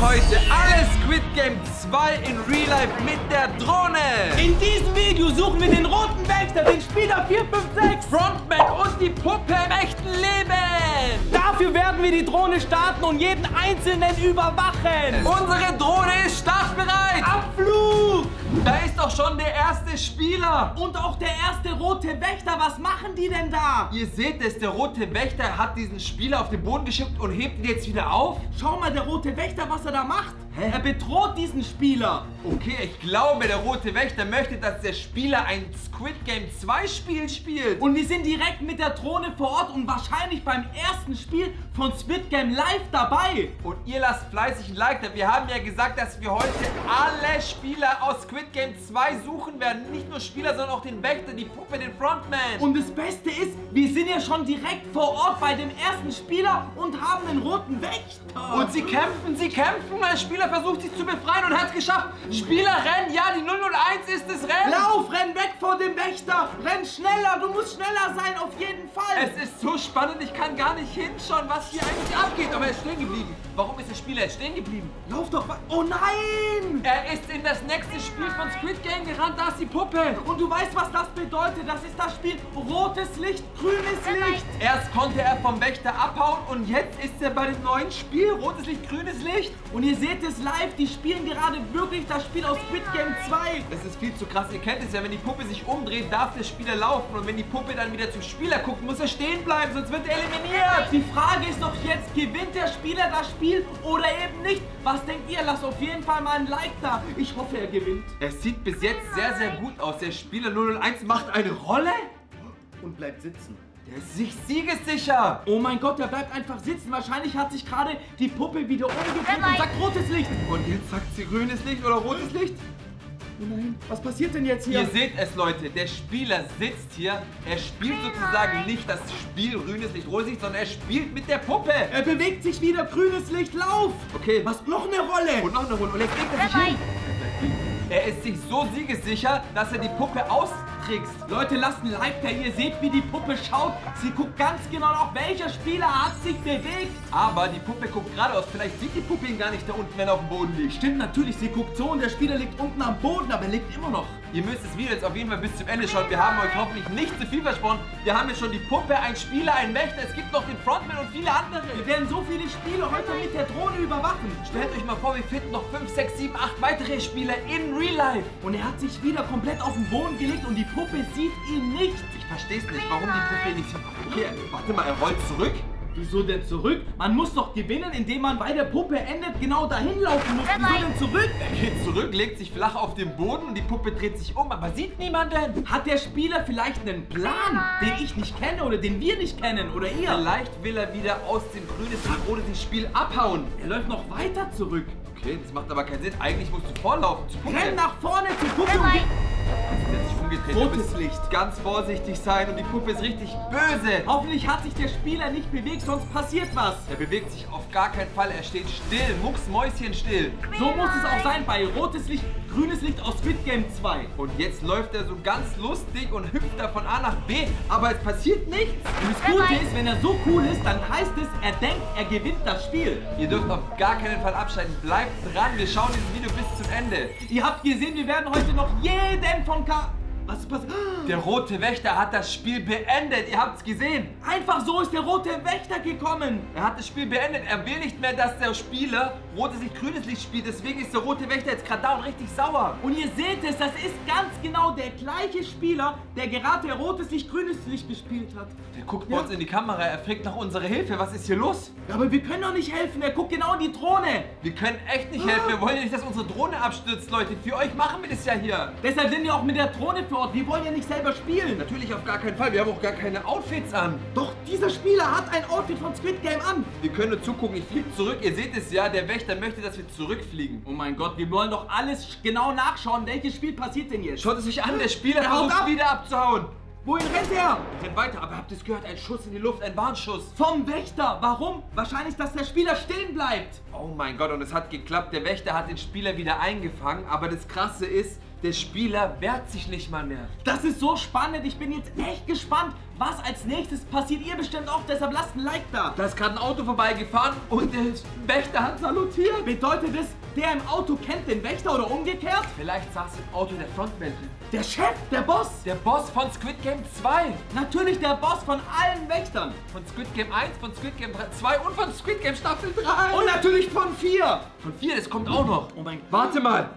heute alle Squid Game 2 in Real Life mit der Drohne. In diesem Video suchen wir den roten Wächter, den Spieler 456, Frontman und die Puppe im echten Leben. Dafür werden wir die Drohne starten und jeden Einzelnen überwachen. Unsere Drohne ist startbereit. Abflug! Da ist doch schon der erste Spieler. Und auch der erste rote Wächter. Was machen die denn da? Ihr seht es, der rote Wächter hat diesen Spieler auf den Boden geschickt und hebt ihn jetzt wieder auf. Schau mal, der rote Wächter, was er da macht. Hä? Er bedroht diesen Spieler. Okay, ich glaube, der rote Wächter möchte, dass der Spieler ein Squid Game 2 Spiel spielt. Und wir sind direkt mit der Drohne vor Ort und wahrscheinlich beim ersten Spiel von Squid Game Live dabei. Und ihr lasst fleißig ein Like da. Wir haben ja gesagt, dass wir heute alle Spieler aus Squid Game 2 suchen werden. Nicht nur Spieler, sondern auch den Wächter, die Puppe, den Frontman. Und das Beste ist, wir sind ja schon direkt vor Ort bei dem ersten Spieler und haben den roten Wächter. Und sie kämpfen. Der Spieler versucht sich zu befreien und hat es geschafft. Spieler, rennen. Ja, die 001 ist es, rennen. Lauf, renn weg vor dem Wächter. Renn schneller, du musst schneller sein, auf jeden Fall. Es ist so spannend, ich kann gar nicht hinschauen, was hier eigentlich abgeht. Aber er ist stehen geblieben. Warum ist der Spieler jetzt stehen geblieben? Lauf doch. Oh nein! Er ist in das nächste Spiel von Squid Game gerannt. Da ist die Puppe. Und du weißt, was das bedeutet. Das ist das Spiel rotes Licht, grünes Licht. Erst konnte er vom Wächter abhauen und jetzt ist er bei dem neuen Spiel. Rotes Licht, grünes Licht. Und ihr seht es live, die spielen gerade wirklich das Spiel aus Squid Game 2. Das ist viel zu krass. Ihr kennt es ja, wenn die Puppe sich umdreht, darf der Spieler laufen. Und wenn die Puppe dann wieder zum Spieler guckt, muss er stehen bleiben, sonst wird er eliminiert. Die Frage ist doch jetzt, gewinnt der Spieler das Spiel oder eben nicht? Was denkt ihr? Lasst auf jeden Fall mal ein Like da. Ich hoffe, er gewinnt. Es sieht bis jetzt sehr, sehr gut aus. Der Spieler 001 macht eine Rolle Und bleibt sitzen. Der ist sich siegessicher. Oh mein Gott, der bleibt einfach sitzen. Wahrscheinlich hat sich gerade die Puppe wieder umgedreht und sagt rotes Licht. Und jetzt sagt sie grünes Licht oder rotes Licht? Oh nein, was passiert denn jetzt hier? Ihr seht es, Leute, der Spieler sitzt hier. Er spielt sozusagen nicht das Spiel grünes Licht, rotes Licht, sondern er spielt mit der Puppe. Er bewegt sich wieder, grünes Licht, lauf. Okay. Was, noch eine Rolle? Und noch eine Runde. Und jetzt legt er sich hin. Er ist sich so siegessicher, dass er die Puppe austrickst. Leute, lasst ein Like da. Ihr seht, wie die Puppe schaut. Sie guckt ganz genau nach, welcher Spieler hat sich bewegt. Aber die Puppe guckt geradeaus. Vielleicht sieht die Puppe ihn gar nicht da unten, wenn er auf dem Boden liegt. Stimmt, natürlich. Sie guckt so und der Spieler liegt unten am Boden, aber er liegt immer noch. Ihr müsst das Video jetzt auf jeden Fall bis zum Ende schauen. Wir haben euch hoffentlich nicht zu viel versprochen. Wir haben jetzt schon die Puppe, einen Spieler, einen Wächter. Es gibt noch den Frontman und viele andere. Wir werden so viele Spiele heute mit der Drohne überwachen. Stellt euch mal vor, wir finden noch 5, 6, 7, 8 weitere Spieler in Real Life. Und er hat sich wieder komplett auf den Boden gelegt und die Puppe sieht ihn nicht. Ich verstehe es nicht, warum die Puppe ihn nicht sieht. Okay, warte mal, er rollt zurück. Wieso denn zurück? Man muss doch gewinnen, indem man bei der Puppe endet, genau dahin laufen muss. Wieso denn zurück? Er geht zurück, legt sich flach auf den Boden und die Puppe dreht sich um, aber sieht niemanden. Hat der Spieler vielleicht einen Plan, den ich nicht kenne oder den wir nicht kennen oder ihr? Vielleicht will er wieder aus dem grünes rotes Spiel abhauen. Er läuft noch weiter zurück. Okay, das macht aber keinen Sinn. Eigentlich musst du vorlaufen zur Puppe. Renn nach vorne zur Puppe. Der hat sich umgedreht. Rotes Du Licht. musst ganz vorsichtig sein und die Puppe ist richtig böse. Hoffentlich hat sich der Spieler nicht bewegt, sonst passiert was. Er bewegt sich auf gar keinen Fall. Er steht still, mucksmäuschenstill. So muss es auch sein bei rotes Licht, grünes Licht aus Squid Game 2. Und jetzt läuft er so ganz lustig und hüpft da von A nach B, aber es passiert nichts. Und das Gute ist, wenn er so cool ist, dann heißt es, er denkt, er gewinnt das Spiel. Ihr dürft auf gar keinen Fall abschalten. Bleibt dran, wir schauen dieses Video bis zum Ende. Ihr habt gesehen, wir werden heute noch jeden von Was ist passiert? Der rote Wächter hat das Spiel beendet. Ihr habt es gesehen. Einfach so ist der rote Wächter gekommen. Er hat das Spiel beendet. Er will nicht mehr, dass der Spieler rotes Licht, grünes Licht spielt. Deswegen ist der rote Wächter jetzt gerade da und richtig sauer. Und ihr seht es, das ist ganz genau der gleiche Spieler, der gerade rotes Licht, grünes Licht gespielt hat. Der guckt bei uns in die Kamera. Er fragt nach unserer Hilfe. Was ist hier los? Ja, aber wir können doch nicht helfen. Er guckt genau in die Drohne. Wir können echt nicht helfen. Wir wollen ja nicht, dass unsere Drohne abstürzt, Leute. Für euch machen wir das ja hier. Deshalb sind wir auch mit der Drohne für Ort. Wir wollen ja nicht selber spielen. Natürlich auf gar keinen Fall. Wir haben auch gar keine Outfits an. Doch, dieser Spieler hat ein Outfit von Squid Game an. Wir können nur zugucken. Ich fliege zurück. Ihr seht es ja. Der Wächter möchte, dass wir zurückfliegen. Oh mein Gott, wir wollen doch alles genau nachschauen. Welches Spiel passiert denn jetzt? Schaut es sich an. Der Spieler Er haut versucht ab. wieder abzuhauen. Wohin rennt er? Er rennt weiter. Aber habt ihr es gehört? Ein Schuss in die Luft. Ein Warnschuss. Vom Wächter. Warum? Wahrscheinlich, dass der Spieler stehen bleibt. Oh mein Gott. Und es hat geklappt. Der Wächter hat den Spieler wieder eingefangen. Aber das Krasse ist, Der Spieler wehrt sich nicht mal mehr. Das ist so spannend. Ich bin jetzt echt gespannt, was als nächstes passiert. Ihr bestimmt auch, deshalb lasst ein Like da. Da ist gerade ein Auto vorbeigefahren und der Wächter hat salutiert. Bedeutet es, der im Auto kennt den Wächter oder umgekehrt? Vielleicht saß im Auto der Frontwächter. Der Chef, der Boss. Der Boss von Squid Game 2. Natürlich der Boss von allen Wächtern. Von Squid Game 1, von Squid Game 2 und von Squid Game Staffel 3. Und natürlich von 4. Von 4, das kommt auch noch. Oh mein Gott. Warte mal.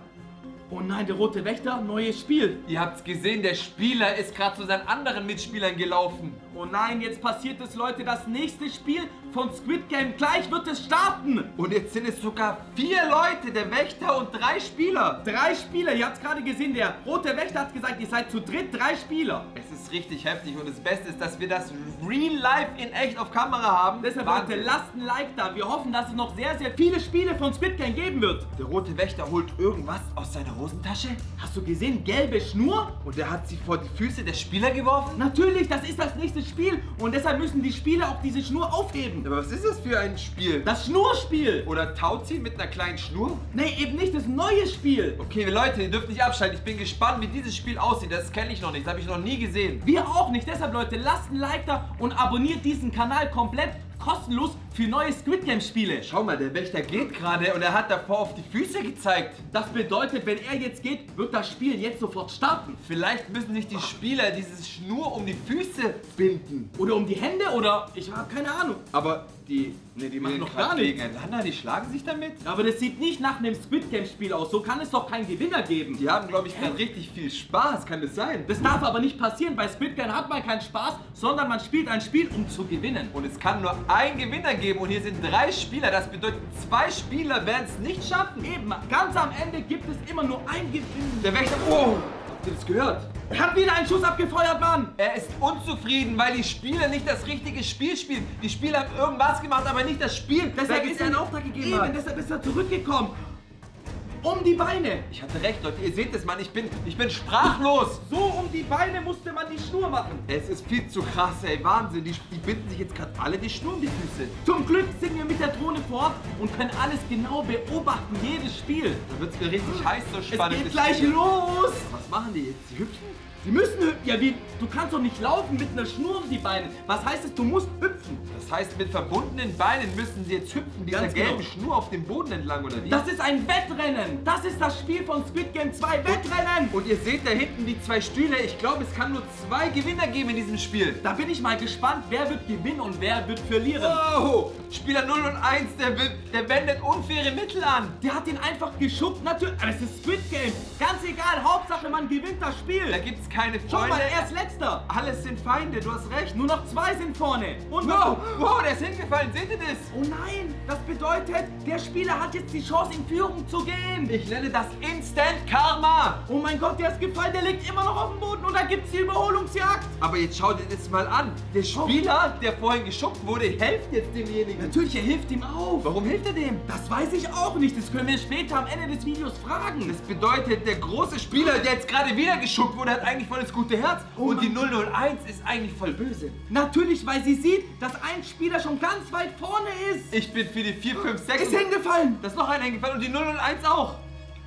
Oh nein, der rote Wächter, neues Spiel. Ihr habt's gesehen, der Spieler ist gerade zu seinen anderen Mitspielern gelaufen. Oh nein, jetzt passiert es, Leute, das nächste Spiel von Squid Game. Gleich wird es starten. Und jetzt sind es sogar 4 Leute, der Wächter und 3 Spieler. 3 Spieler, ihr habt es gerade gesehen, der rote Wächter hat gesagt, ihr seid zu dritt 3 Spieler. Es ist richtig heftig und das Beste ist, dass wir das real life in echt auf Kamera haben. Deshalb, Leute, lasst ein Like da. Wir hoffen, dass es noch sehr, sehr viele Spiele von Squid Game geben wird. Der rote Wächter holt irgendwas aus seiner Hosentasche. Hast du gesehen, gelbe Schnur? Und er hat sie vor die Füße der Spieler geworfen? Natürlich, das ist das nächste Spiel. Und deshalb müssen die Spieler auch diese Schnur aufheben. Aber was ist das für ein Spiel? Das Schnurspiel. Oder Tauziehen mit einer kleinen Schnur? Nee, eben nicht, das neue Spiel. Okay, Leute, ihr dürft nicht abschalten. Ich bin gespannt, wie dieses Spiel aussieht. Das kenne ich noch nicht, das habe ich noch nie gesehen. Wir auch nicht. Deshalb, Leute, lasst ein Like da und abonniert diesen Kanal komplett kostenlos für neue Squid Game Spiele. Schau mal, der Wächter geht gerade und er hat davor auf die Füße gezeigt. Das bedeutet, wenn er jetzt geht, wird das Spiel jetzt sofort starten. Vielleicht müssen sich die Spieler diese Schnur um die Füße binden. Oder um die Hände oder ich habe keine Ahnung. Aber die machen noch gar nichts. gegeneinander, die schlagen sich damit. Aber das sieht nicht nach einem Squid Game Spiel aus. So kann es doch keinen Gewinner geben. Die haben, glaube ich, gerade richtig viel Spaß. Kann das sein? Das darf aber nicht passieren. Bei Squid Game hat man keinen Spaß, sondern man spielt ein Spiel, um zu gewinnen. Und es kann nur einen Gewinner geben und hier sind 3 Spieler. Das bedeutet, 2 Spieler werden es nicht schaffen. Eben, ganz am Ende gibt es immer nur ein Gewinn. Der Wächter... Oh! Habt ihr das gehört? Er hat wieder einen Schuss abgefeuert, Mann. Er ist unzufrieden, weil die Spieler nicht das richtige Spiel spielen. Die Spieler haben irgendwas gemacht, aber nicht das Spiel. Deshalb ist er einen Auftrag gegeben. Eben, deshalb ist er zurückgekommen. Um die Beine. Ich hatte recht, Leute. Ihr seht es, Mann. Ich bin sprachlos. So um die Beine musste man die Schnur machen. Es ist viel zu krass, ey. Wahnsinn. Die binden sich jetzt gerade alle die Schnur um die Füße. Zum Glück sind wir mit der Drohne vor Ort und können alles genau beobachten. Jedes Spiel. Da wird es mir richtig heiß, so spannend. Es geht gleich los. Was machen die jetzt? Sie hüpfen? Sie müssen hüpfen. Ja, wie? Du kannst doch nicht laufen mit einer Schnur um die Beine. Was heißt es? Du musst hüpfen. Das heißt, mit verbundenen Beinen müssen sie jetzt hüpfen, dieser gelben Schnur auf dem Boden entlang, oder wie? Das ist ein Wettrennen. Das ist das Spiel von Squid Game 2. Wettrennen. Und ihr seht da hinten die 2 Stühle. Ich glaube, es kann nur 2 Gewinner geben in diesem Spiel. Da bin ich mal gespannt, wer wird gewinnen und wer wird verlieren. Wow! Spieler 0 und 1, der wendet unfaire Mittel an. Der hat ihn einfach geschuckt. Natürlich, aber es ist Squid Game. Ganz egal, Hauptsache man gewinnt das Spiel. Da gibt es keine Freunde. Schau mal, er ist letzter. Alles sind Feinde, du hast recht. Nur noch 2 sind vorne. Und wow, wow, der ist hingefallen. Seht ihr das? Oh nein, das bedeutet, der Spieler hat jetzt die Chance, in Führung zu gehen. Ich nenne das Instant Karma. Oh mein Gott, der ist gefallen, der liegt immer noch auf dem Boden und da gibt es die Überholungsjagd. Aber jetzt schau dir das mal an. Der Spieler, der vorhin geschuckt wurde, hilft jetzt demjenigen. Natürlich, er hilft ihm auf. Warum hilft er dem? Das weiß ich auch nicht. Das können wir später am Ende des Videos fragen. Das bedeutet, der große Spieler, der jetzt gerade wieder geschuckt wurde, hat eigentlich voll das gute Herz. Oh und die 001 ist eigentlich voll böse. Natürlich, weil sie sieht, dass ein Spieler schon ganz weit vorne ist. Ich bin für die 4, 5, 6. Ist hingefallen. Da ist noch einer hingefallen und die 001 auch.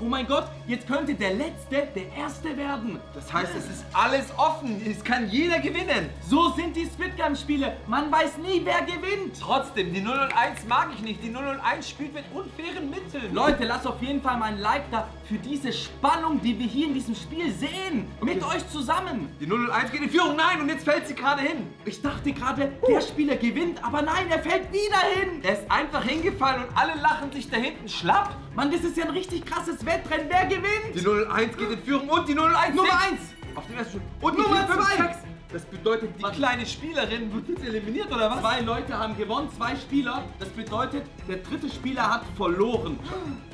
Oh mein Gott, jetzt könnte der Letzte der Erste werden. Das heißt, es ist alles offen. Es kann jeder gewinnen. So sind die Squid Game Spiele. Man weiß nie, wer gewinnt. Trotzdem, die 001 mag ich nicht. Die 001 spielt mit unfairen Mitteln. Leute, lasst auf jeden Fall mal ein Like da für diese Spannung, die wir hier in diesem Spiel sehen. Okay. Mit euch zusammen. Die 001 geht in Führung. Nein, und jetzt fällt sie gerade hin. Ich dachte gerade, der Spieler gewinnt, aber nein, er fällt wieder hin. Er ist einfach hingefallen und alle lachen sich da hinten schlapp. Mann, das ist ja ein richtig krasses Wettrennen. Wer gewinnt? Die 001 geht in Führung und die 001 Nummer 1 auf den ersten Schritt. Und Nummer 2. Das bedeutet, die kleine Spielerin wird jetzt eliminiert, oder was? 2 Leute haben gewonnen, 2 Spieler. Das bedeutet, der 3. Spieler hat verloren.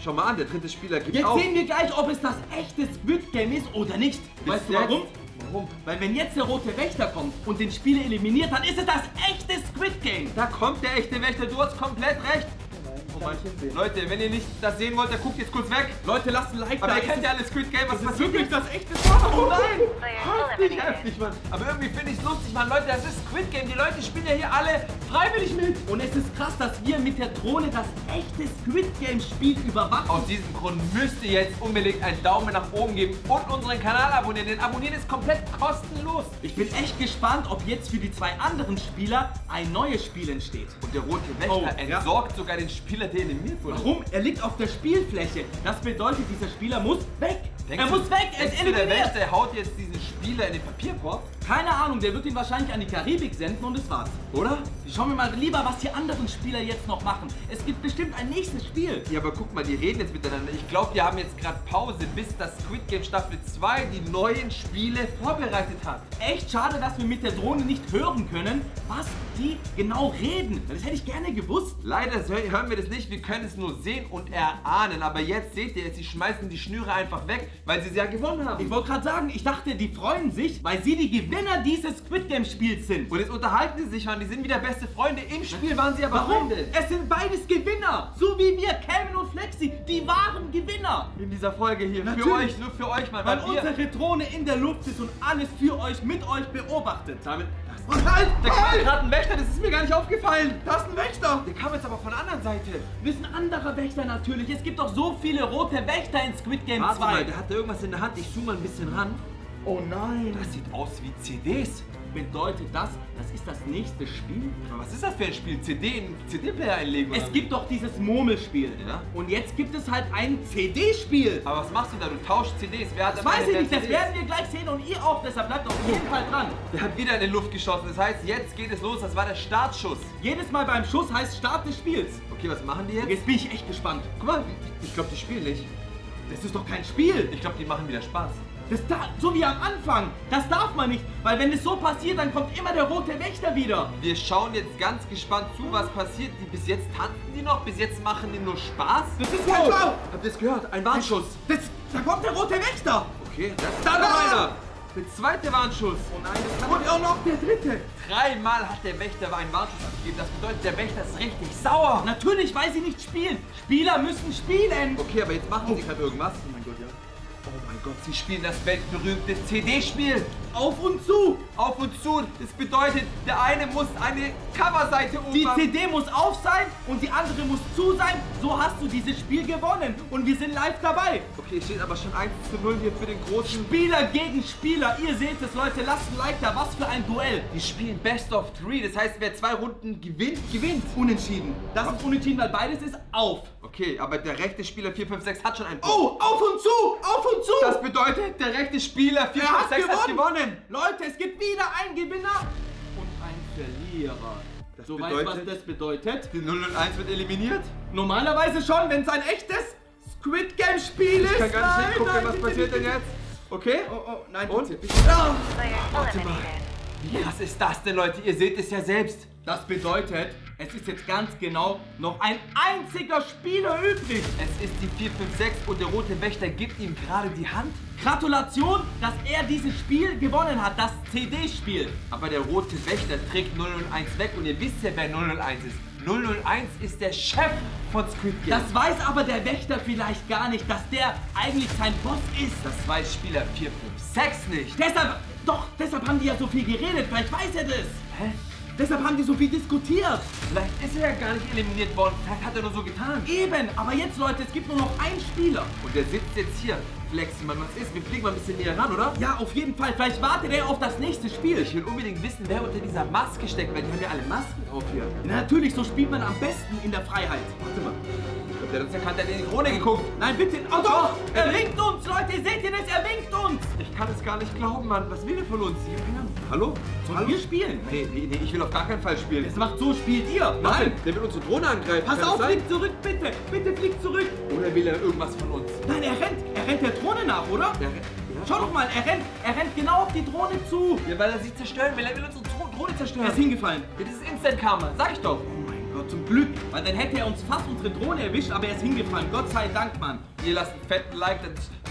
Schau mal an, der 3. Spieler gibt jetzt auf. Jetzt sehen wir gleich, ob es das echte Squid Game ist oder nicht. Weißt du warum? Warum? Weil wenn jetzt der rote Wächter kommt und den Spieler eliminiert, dann ist es das echte Squid Game. Da kommt der echte Wächter, du hast komplett recht. Oh Mann. Leute, wenn ihr nicht das sehen wollt, dann guckt jetzt kurz weg. Leute, lasst ein Like da. Aber ihr kennt ja alle Squid Game, was passiert? Wirklich das echte Squid Game? Oh nein! Heftig, Mann. Aber irgendwie finde ich es lustig, Mann. Leute, das ist Squid Game. Die Leute spielen ja hier alle freiwillig mit. Und es ist krass, dass wir mit der Drohne das echte Squid Game Spiel überwachen. Aus diesem Grund müsst ihr jetzt unbedingt einen Daumen nach oben geben und unseren Kanal abonnieren, denn abonnieren ist komplett kostenlos. Ich bin echt gespannt, ob jetzt für die 2 anderen Spieler ein neues Spiel entsteht. Und der rote Wächter entsorgt sogar den Spieler, der eliminiert wurde. Warum? Er liegt auf der Spielfläche. Das bedeutet, dieser Spieler muss weg. Er muss weg, er ist Der eliminiert. Wächter haut jetzt diesen Spieler in den Papierkorb. Keine Ahnung, der wird ihn wahrscheinlich an die Karibik senden und es war's. Oder? Schauen wir mal lieber, was die anderen Spieler jetzt noch machen. Es gibt bestimmt ein nächstes Spiel. Ja, aber guck mal, die reden jetzt miteinander. Ich glaube, die haben jetzt gerade Pause, bis das Squid Game Staffel 2 die neuen Spiele vorbereitet hat. Echt schade, dass wir mit der Drohne nicht hören können, was die genau reden. Das hätte ich gerne gewusst. Leider hören wir das nicht, wir können es nur sehen und erahnen. Aber jetzt seht ihr, sie schmeißen die Schnüre einfach weg, weil sie ja gewonnen haben. Ich wollte gerade sagen, ich dachte, die freuen sich, weil sie die Gewinner dieses Squid Game Spiels sind. Und jetzt unterhalten sie sich, Mann, die sind wieder beste Freunde. Im Spiel waren sie aber Warum? Freunde. Es sind beides Gewinner. So wie wir, Kevin und Flexi, die waren Gewinner. In dieser Folge hier. Natürlich. Für euch, nur für euch, Mann. Weil wir unsere Drohne in der Luft ist und alles für euch, mit euch beobachtet. damit. Und halt! Da kam gerade ein Wächter, das ist mir gar nicht aufgefallen. Da ist ein Wächter! Der kam jetzt aber von der anderen Seite. Wir sind ein anderer Wächter natürlich. Es gibt doch so viele rote Wächter in Squid Game 2. Warte mal, der hatte irgendwas in der Hand. Ich zoome mal ein bisschen ran. Oh nein! Das sieht aus wie CDs. Bedeutet das ist das nächste Spiel? Aber was ist das für ein Spiel? CD-Player einlegen? Es gibt doch dieses Murmelspiel. Ja? Und jetzt gibt es halt ein CD-Spiel. Aber was machst du da? Du tauschst CDs. Wer hat Das am weiß Ende ich nicht, mehr das CDs? werden wir gleich sehen und ihr auch, deshalb bleibt auf jeden Fall dran. Der hat wieder in die Luft geschossen. Das heißt, jetzt geht es los. Das war der Startschuss. Jedes Mal beim Schuss heißt Start des Spiels. Okay, was machen die jetzt? Jetzt bin ich echt gespannt. Guck mal, ich glaube, die spielen nicht. Das ist doch kein Spiel. Ich glaube, die machen wieder Spaß. So wie am Anfang. Das darf man nicht, weil wenn es so passiert, dann kommt immer der rote Wächter wieder. Wir schauen jetzt ganz gespannt zu, was passiert. Bis jetzt tanzen die noch, bis jetzt machen die nur Spaß. Das ist kein Schau. Habt ihr es gehört? Ein Warnschuss. Da kommt der rote Wächter. Okay, da noch einer. Der zweite Warnschuss. Oh nein, das kann und auch noch der dritte. 3-mal hat der Wächter einen Warnschuss abgegeben. Das bedeutet, der Wächter ist richtig sauer. Natürlich, weil sie nicht spielen. Spieler müssen spielen. Okay, aber jetzt machen sie gerade irgendwas. Oh mein Gott, ja. Oh mein Gott, sie spielen das weltberühmte CD-Spiel. Auf und zu. Auf und zu. Das bedeutet, der eine muss eine Coverseite Die ummachen. CD muss auf sein und die andere muss zu sein. So hast du dieses Spiel gewonnen. Und wir sind live dabei. Okay, es steht aber schon 1:0 hier für den großen. Spieler gegen Spieler. Ihr seht es, Leute. Lasst ein Like da. Was für ein Duell. Die spielen Best of 3. Das heißt, wer 2 Runden gewinnt, gewinnt. Unentschieden. Das ist unentschieden, weil beides ist auf. Okay, aber der rechte Spieler 4, 5, 6 hat schon einen Punkt. Oh, auf und zu. Auf und zu. Das bedeutet, der rechte Spieler 4, 5, 6 hat gewonnen. Leute, es gibt wieder einen Gewinner und einen Verlierer. Du weißt, was das bedeutet? Die 0 und 1 wird eliminiert. Normalerweise schon, wenn es ein echtes Squid Game Spiel ist. Ich kann gar nicht hingucken, was bitte, passiert bitte, denn jetzt? Okay? Oh, nein, Und? bitte. Warte mal. Wie krass ist das denn, Leute? Ihr seht es ja selbst. Das bedeutet, es ist jetzt ganz genau noch ein einziger Spieler übrig. Es ist die 4, 5, 6 und der rote Wächter gibt ihm gerade die Hand. Gratulation, dass er dieses Spiel gewonnen hat, das CD-Spiel. Aber der rote Wächter trägt 0 und 1 weg und ihr wisst ja, wer 0 und 1 ist. 001 ist der Chef von Squid Game. Das weiß aber der Wächter vielleicht gar nicht, dass der eigentlich sein Boss ist. Das weiß Spieler 4, 5, 6 nicht. Deshalb haben die ja so viel geredet. Vielleicht weiß er das. Hä? Deshalb haben die so viel diskutiert. Vielleicht ist er ja gar nicht eliminiert worden. Vielleicht hat er nur so getan. Eben, aber jetzt, Leute, es gibt nur noch einen Spieler. Und der sitzt jetzt hier. Flexi, Mann, was ist? Wir fliegen mal ein bisschen näher ran, oder? Ja, auf jeden Fall. Vielleicht wartet er auf das nächste Spiel. Ich will unbedingt wissen, wer unter dieser Maske steckt, weil die haben ja alle Masken auf hier. Na, natürlich, so spielt man am besten in der Freiheit. Warte mal. Ich glaub, der hat uns erkannt, der hat in die Krone geguckt. Nein, bitte. Oh doch, er winkt uns, Leute. Seht ihr das? Er winkt uns. Ich kann es gar nicht glauben, Mann. Was will der von uns? Ich hab keine Ahnung. Hallo? Sollen wir spielen? Nee, ich will auf gar keinen Fall spielen. Das macht so, spielt ihr. Nein, der will unsere Drohne angreifen. Pass Kann auf, das sein? fliegt zurück, bitte. Bitte fliegt zurück. Oder will er irgendwas von uns? Nein, er rennt der Drohne nach, oder? Ja. Schau doch mal, er rennt genau auf die Drohne zu. Ja, weil er sie zerstören will. Er will unsere Drohne zerstören. Er ist hingefallen. Ja, das ist Instant-Karma. Sag ich doch. Oh mein Gott, zum Glück. Weil dann hätte er uns fast unsere Drohne erwischt, aber er ist hingefallen. Gott sei Dank, Mann. Ihr lasst einen fetten Like.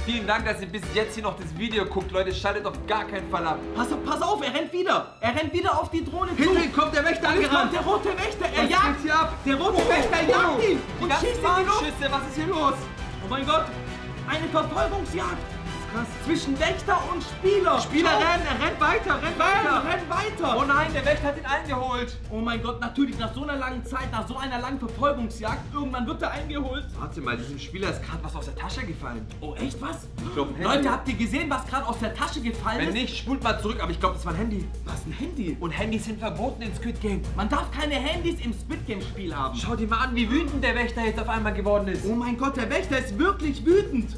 Vielen Dank, dass ihr bis jetzt hier noch das Video guckt. Leute, schaltet auf gar keinen Fall ab. Pass auf, er rennt wieder. Er rennt wieder auf die Drohne zu. Hinter ihm kommt der Wächter Jetzt kommt angerannt. der rote Wächter. Er Was jagt. geht's hier ab? Der rote Wächter jagt ihn. Die Und ganzen schießt in die Luft. Warnschüsse, was ist hier los? Oh mein Gott. Eine Verfolgungsjagd. krass. Zwischen Wächter und Spieler. Spieler Schau. rennen, er rennt weiter, rennt weiter. Renn weiter. Oh nein, der Wächter hat ihn eingeholt. Oh mein Gott, natürlich nach so einer langen Zeit, nach so einer langen Verfolgungsjagd, irgendwann wird er eingeholt. Warte mal, diesem Spieler ist gerade was aus der Tasche gefallen. Oh, echt was? Ich glaub, ein Handy. Leute, habt ihr gesehen, was gerade aus der Tasche gefallen Wenn ist? nicht, spult mal zurück, aber ich glaube, das war ein Handy. Was, ein Handy? Und Handys sind verboten in Squid Game. Man darf keine Handys im Squid Game Spiel haben. Schau dir mal an, wie wütend der Wächter jetzt auf einmal geworden ist. Oh mein Gott, der Wächter ist wirklich wütend.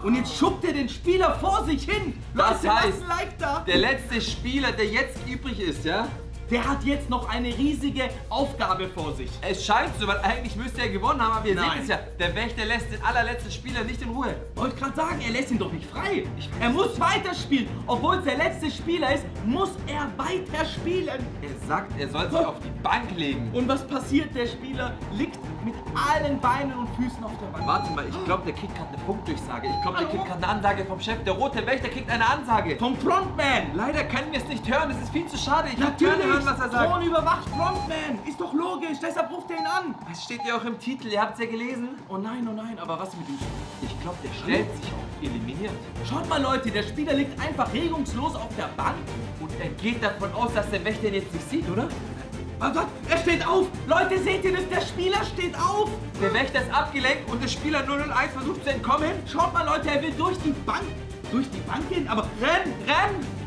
Und jetzt schubt er den Spieler vor sich hin. Das Leute, heißt, lasst ein Like da. Der letzte Spieler, der jetzt übrig ist, ja? Der hat jetzt noch eine riesige Aufgabe vor sich. Es scheint so, weil eigentlich müsste er gewonnen haben, aber ihr Nein. seht es ja, der Wächter lässt den allerletzten Spieler nicht in Ruhe. Wollte gerade sagen, er lässt ihn doch nicht frei. Er muss weiterspielen. Obwohl es der letzte Spieler ist, muss er weiterspielen. Er sagt, er soll sich auf die Bank legen. Und was passiert? Der Spieler liegt mit allen Beinen und Füßen auf der Bank. Warte mal, ich glaube, der kriegt gerade eine Funkdurchsage. Ich glaube, der kriegt gerade eine Ansage vom Chef. Der rote Wächter kriegt eine Ansage. Vom Frontman. Leider können wir es nicht hören, es ist viel zu schade. Ich kann Natürlich, gerne hören, was er sagt. Thron überwacht Frontman. Ist doch logisch, deshalb ruft er ihn an. Es steht ja auch im Titel, ihr habt es ja gelesen. Oh nein, aber was mit ihm? Ich glaube, der stellt sich auf eliminiert. Schaut mal, Leute, der Spieler liegt einfach regungslos auf der Bank. Und er geht davon aus, dass der Wächter ihn jetzt nicht sieht, oder? Was? Er steht auf! Leute, seht ihr das? Der Spieler steht auf! Der Wächter ist abgelenkt und der Spieler 001 versucht zu entkommen. Schaut mal, Leute, er will durch die Bank gehen, aber renn!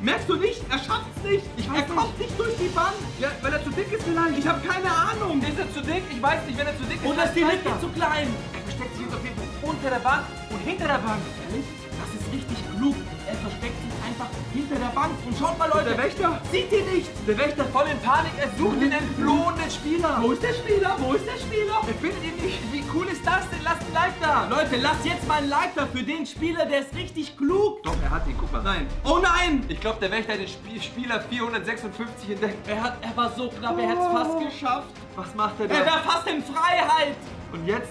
Merkst du nicht? Er schafft's nicht! Er kommt nicht durch die Bank! Ja, weil er zu dick ist vielleicht. Ich habe keine Ahnung! Ist er zu dick? Ich weiß nicht, wenn er zu dick ist. Oder ist die vielleicht Lücke weiter. zu klein? Er versteckt sich jetzt auf jeden Fall unter der Bank und hinter der Bank. Ehrlich? Das ist richtig klug. Er versteckt sich einfach hinter der Bank. Und schaut mal, Leute, der Wächter? Sieht ihr nicht? Der Wächter voll in Panik. Er sucht den entflohenen Spieler. Wo ist der Spieler? Wo ist der Spieler? Er findet ihn nicht. Wie cool ist das denn? Lasst ein Like da. Leute, lasst jetzt mal ein Like da für den Spieler, der ist richtig klug. Doch, er hat ihn. Guck mal. Nein. Oh nein! Ich glaube, der Wächter hat den Spieler 456 entdeckt. Er war so knapp, er hat es fast geschafft. Was macht er Er da? war fast in Freiheit. Und jetzt?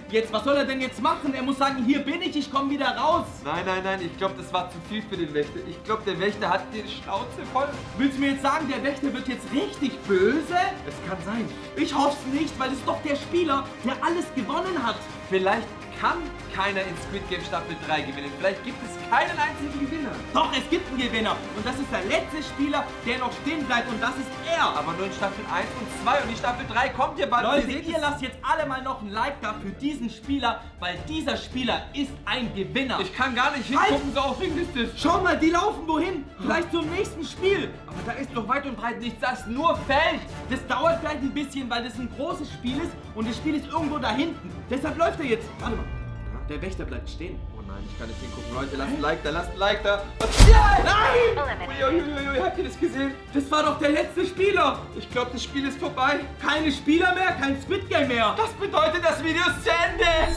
Jetzt, was soll er denn jetzt machen? Er muss sagen, hier bin ich komme wieder raus. Nein. Ich glaube, das war zu viel für den Wächter. Ich glaube, der Wächter hat die Schnauze voll. Willst du mir jetzt sagen, der Wächter wird jetzt richtig böse? Es kann sein. Ich hoffe es nicht, weil es ist doch der Spieler, der alles gewonnen hat. Vielleicht kann keiner in Squid Game Staffel 3 gewinnen. Vielleicht gibt es keinen einzigen Gewinner. Doch, es gibt einen Gewinner. Und das ist der letzte Spieler, der noch stehen bleibt. Und das ist er. Aber nur in Staffel 1 und 2 und die Staffel 3 kommt ja bald. Leute, seht ihr es. lasst jetzt alle mal noch ein Like da für diesen Spieler, weil dieser Spieler ist ein Gewinner. Ich kann gar nicht hingucken, so aufregend ist das. Schau mal, die laufen wohin? Vielleicht zum nächsten Spiel. Aber da ist doch weit und breit nichts, das ist nur Feld. Das dauert vielleicht ein bisschen, weil das ein großes Spiel ist und das Spiel ist irgendwo da hinten. Deshalb läuft er jetzt. Warte mal. Der Wächter bleibt stehen. Oh nein, ich kann nicht hingucken. Leute, lasst ein Like da, lasst ein Like da. Was? Ja! Nein! Uiuiui, habt ihr das gesehen? Das war doch der letzte Spieler. Ich glaube, das Spiel ist vorbei. Keine Spieler mehr, kein Squid Game mehr. Das bedeutet, das Video ist zu Ende.